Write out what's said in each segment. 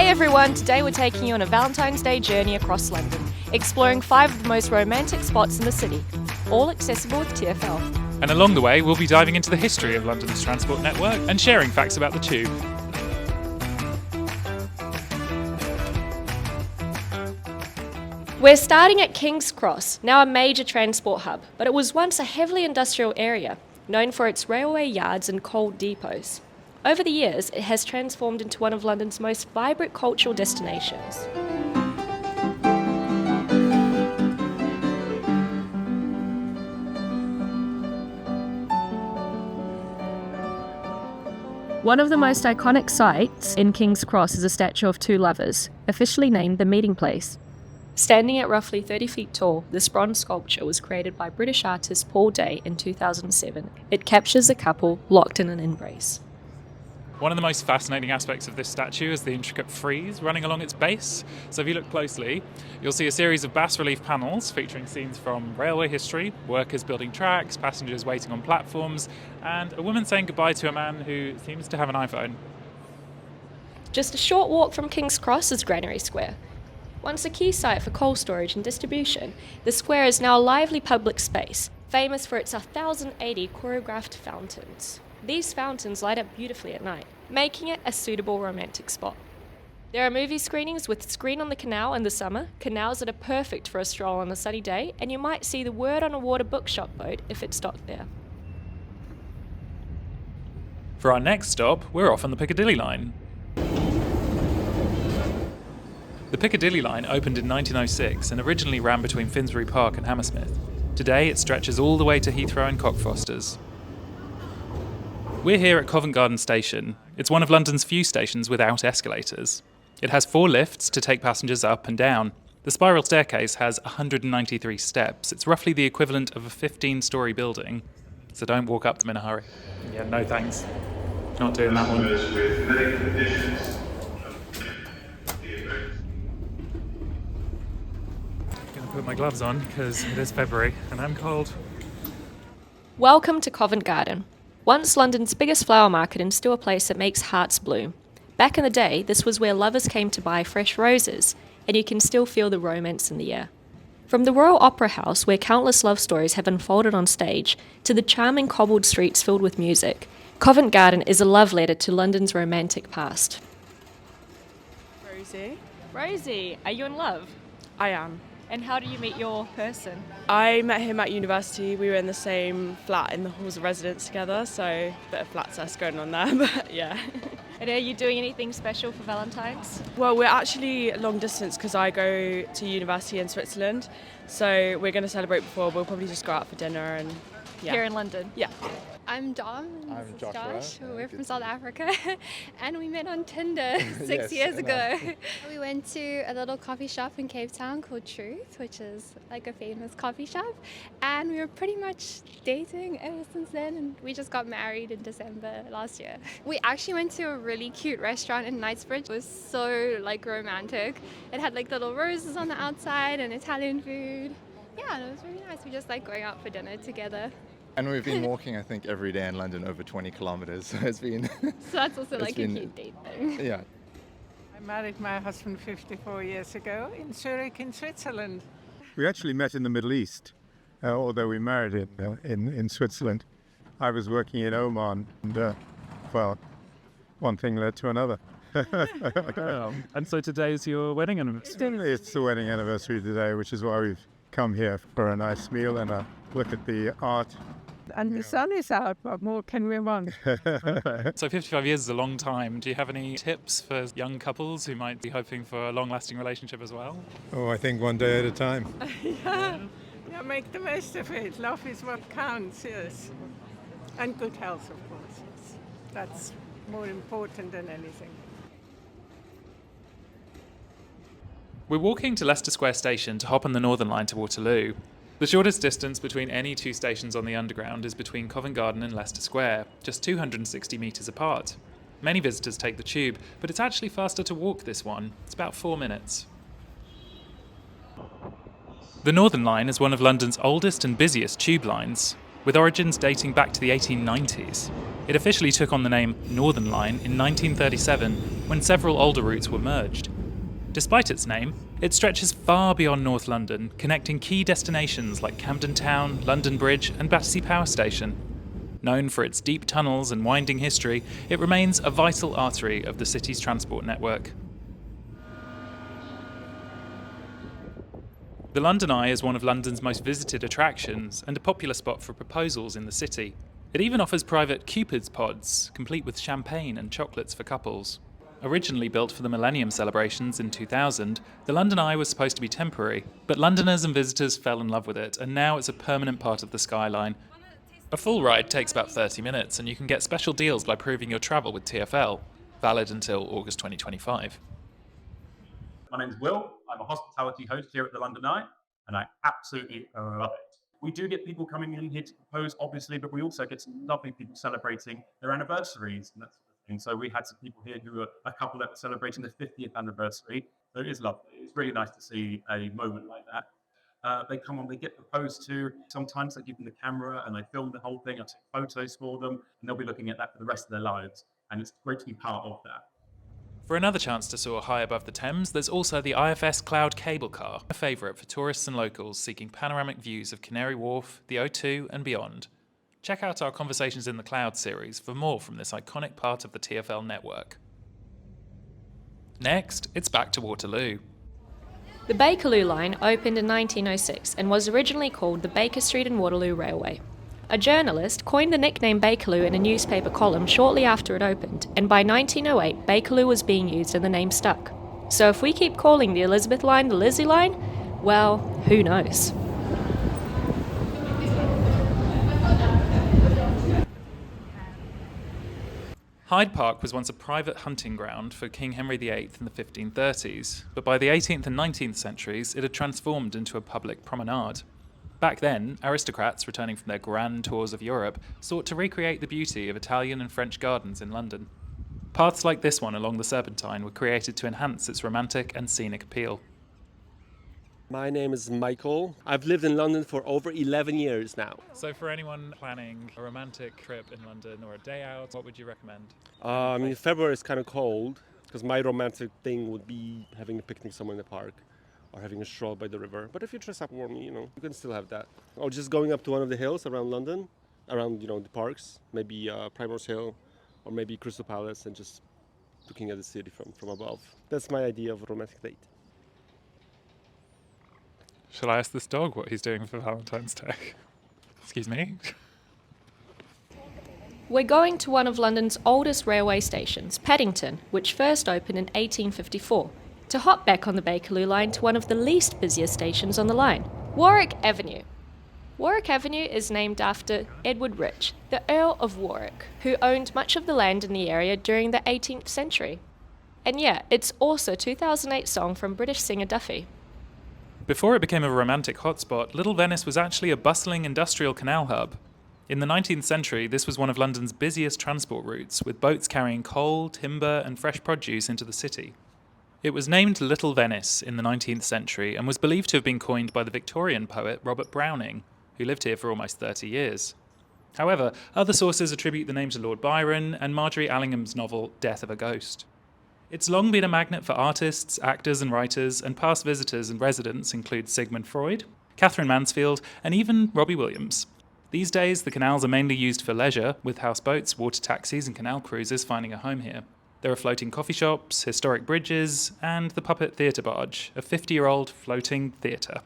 Hey everyone, today we're taking you on a Valentine's Day journey across London, exploring 5 of the most romantic spots in the city, all accessible with TfL. And along the way, we'll be diving into the history of London's transport network and sharing facts about the tube. We're starting at King's Cross, now a major transport hub, but it was once a heavily industrial area, known for its railway yards and coal depots. Over the years, it has transformed into one of London's most vibrant cultural destinations. One of the most iconic sites in King's Cross is a statue of two lovers, officially named the Meeting Place. Standing at roughly 30 feet tall, this bronze sculpture was created by British artist Paul Day in 2007. It captures a couple locked in an embrace. One of the most fascinating aspects of this statue is the intricate frieze running along its base. So if you look closely, you'll see a series of bas-relief panels featuring scenes from railway history, workers building tracks, passengers waiting on platforms, and a woman saying goodbye to a man who seems to have an iPhone. Just a short walk from King's Cross is Granary Square. Once a key site for coal storage and distribution, the square is now a lively public space, famous for its 1,080 choreographed fountains. These fountains light up beautifully at night, making it a suitable romantic spot. There are movie screenings with Screen on the Canal in the summer, canals that are perfect for a stroll on a sunny day, and you might see the Word on a Water bookshop boat if it's docked there. For our next stop, we're off on the Piccadilly line. The Piccadilly line opened in 1906 and originally ran between Finsbury Park and Hammersmith. Today it stretches all the way to Heathrow and Cockfosters. We're here at Covent Garden station. It's one of London's few stations without escalators. It has 4 lifts to take passengers up and down. The spiral staircase has 193 steps. It's roughly the equivalent of a 15-storey building, so don't walk up them in a hurry. Yeah, no thanks. Not doing that one. Gonna put my gloves on because it is February and I'm cold. Welcome to Covent Garden. Once London's biggest flower market and still a place that makes hearts bloom. Back in the day, this was where lovers came to buy fresh roses, and you can still feel the romance in the air. From the Royal Opera House, where countless love stories have unfolded on stage, to the charming cobbled streets filled with music, Covent Garden is a love letter to London's romantic past. Rosie. Rosie, are you in love? I am. And how do you meet your person? I met him at university. We were in the same flat in the halls of residence together, so a bit of flat sex going on there, but yeah. And are you doing anything special for Valentine's? Well, we're actually long distance because I go to university in Switzerland, so we're going to celebrate before. We'll probably just go out for dinner and yeah. Here in London? Yeah. I'm Dom. I'm This is Joshua. Josh. We're from South Africa, and we met on Tinder 6 years ago. We went to a little coffee shop in Cape Town called Truth, which is like a famous coffee shop, and we were pretty much dating ever since then, and we just got married in December last year. We actually went to a really cute restaurant in Knightsbridge. It was so like romantic. It had like little roses on the outside and Italian food. Yeah, and it was really nice. We just like going out for dinner together. And we've been walking, I think, every day in London over 20 kilometers. So it's been... So that's also It's like a been- cute date thing. yeah. I married my husband 54 years ago in Zurich in Switzerland. We actually met in the Middle East, although we married in Switzerland. I was working in Oman, and well, one thing led to another. And so today is your wedding anniversary? It's the wedding anniversary today, which is why we've come here for a nice meal and a look at the art. And the sun is out, what more can we want? So 55 years is a long time. Do you have any tips for young couples who might be hoping for a long-lasting relationship as well? Oh, I think one day at a time. Yeah, make the most of it. Love is what counts, yes. And good health, of course. Yes. That's more important than anything. We're walking to Leicester Square Station to hop on the Northern Line to Waterloo. The shortest distance between any 2 stations on the Underground is between Covent Garden and Leicester Square, just 260 metres apart. Many visitors take the tube, but it's actually faster to walk this one. It's about 4 minutes. The Northern Line is one of London's oldest and busiest tube lines. with origins dating back to the 1890s. It officially took on the name Northern Line in 1937 when several older routes were merged. Despite its name, it stretches far beyond North London, connecting key destinations like Camden Town, London Bridge and Battersea Power Station. Known for its deep tunnels and winding history, it remains a vital artery of the city's transport network. The London Eye is one of London's most visited attractions and a popular spot for proposals in the city. It even offers private Cupid's pods, complete with champagne and chocolates for couples. Originally built for the Millennium celebrations in 2000, the London Eye was supposed to be temporary, but Londoners and visitors fell in love with it, and now it's a permanent part of the skyline. A full ride takes about 30 minutes, and you can get special deals by proving your travel with TfL, valid until August 2025. My name's Will. I'm a hospitality host here at the London Eye, and I absolutely love it. We do get people coming in here to propose, obviously, but we also get some lovely people celebrating their anniversaries and that sort of thing. So we had some people here who are a couple that were celebrating their 50th anniversary. So it is lovely. It's really nice to see a moment like that. They come on, they get proposed to. Sometimes they give them the camera and they film the whole thing. I take photos for them, and they'll be looking at that for the rest of their lives. And it's great to be part of that. For another chance to soar high above the Thames, there's also the IFS Cloud Cable Car, a favourite for tourists and locals seeking panoramic views of Canary Wharf, the O2 and beyond. Check out our Conversations in the Cloud series for more from this iconic part of the TfL network. Next, it's back to Waterloo. The Bakerloo line opened in 1906 and was originally called the Baker Street and Waterloo Railway. A journalist coined the nickname Bakerloo in a newspaper column shortly after it opened, and by 1908 Bakerloo was being used and the name stuck. So if we keep calling the Elizabeth line the Lizzie line, well, who knows? Hyde Park was once a private hunting ground for King Henry VIII in the 1530s, but by the 18th and 19th centuries it had transformed into a public promenade. Back then, aristocrats returning from their grand tours of Europe sought to recreate the beauty of Italian and French gardens in London. Paths like this one along the Serpentine were created to enhance its romantic and scenic appeal. My name is Michael. I've lived in London for over 11 years now. So for anyone planning a romantic trip in London or a day out, what would you recommend? February is kind of cold, because my romantic thing would be having a picnic somewhere in the park or having a stroll by the river. But if you dress up warmly, you can still have that. Or just going up to one of the hills around London, around, the parks, maybe Primrose Hill or maybe Crystal Palace, and just looking at the city from above. That's my idea of a romantic date. Shall I ask this dog what he's doing for Valentine's Day? Excuse me? We're going to one of London's oldest railway stations, Paddington, which first opened in 1854, to hop back on the Bakerloo line to one of the least busiest stations on the line, Warwick Avenue. Warwick Avenue is named after Edward Rich, the Earl of Warwick, who owned much of the land in the area during the 18th century. And yeah, it's also a 2008 song from British singer Duffy. Before it became a romantic hotspot, Little Venice was actually a bustling industrial canal hub. In the 19th century, this was one of London's busiest transport routes, with boats carrying coal, timber and fresh produce into the city. It was named Little Venice in the 19th century and was believed to have been coined by the Victorian poet Robert Browning, who lived here for almost 30 years. However, other sources attribute the name to Lord Byron and Marjorie Allingham's novel Death of a Ghost. It's long been a magnet for artists, actors and writers, and past visitors and residents include Sigmund Freud, Catherine Mansfield, and even Robbie Williams. These days, the canals are mainly used for leisure, with houseboats, water taxis and canal cruisers finding a home here. There are floating coffee shops, historic bridges, and the Puppet Theatre Barge, a 50-year-old floating theatre.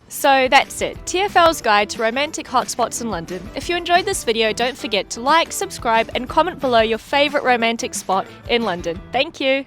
So that's it, TfL's guide to romantic hotspots in London. If you enjoyed this video, don't forget to like, subscribe and comment below your favourite romantic spot in London. Thank you!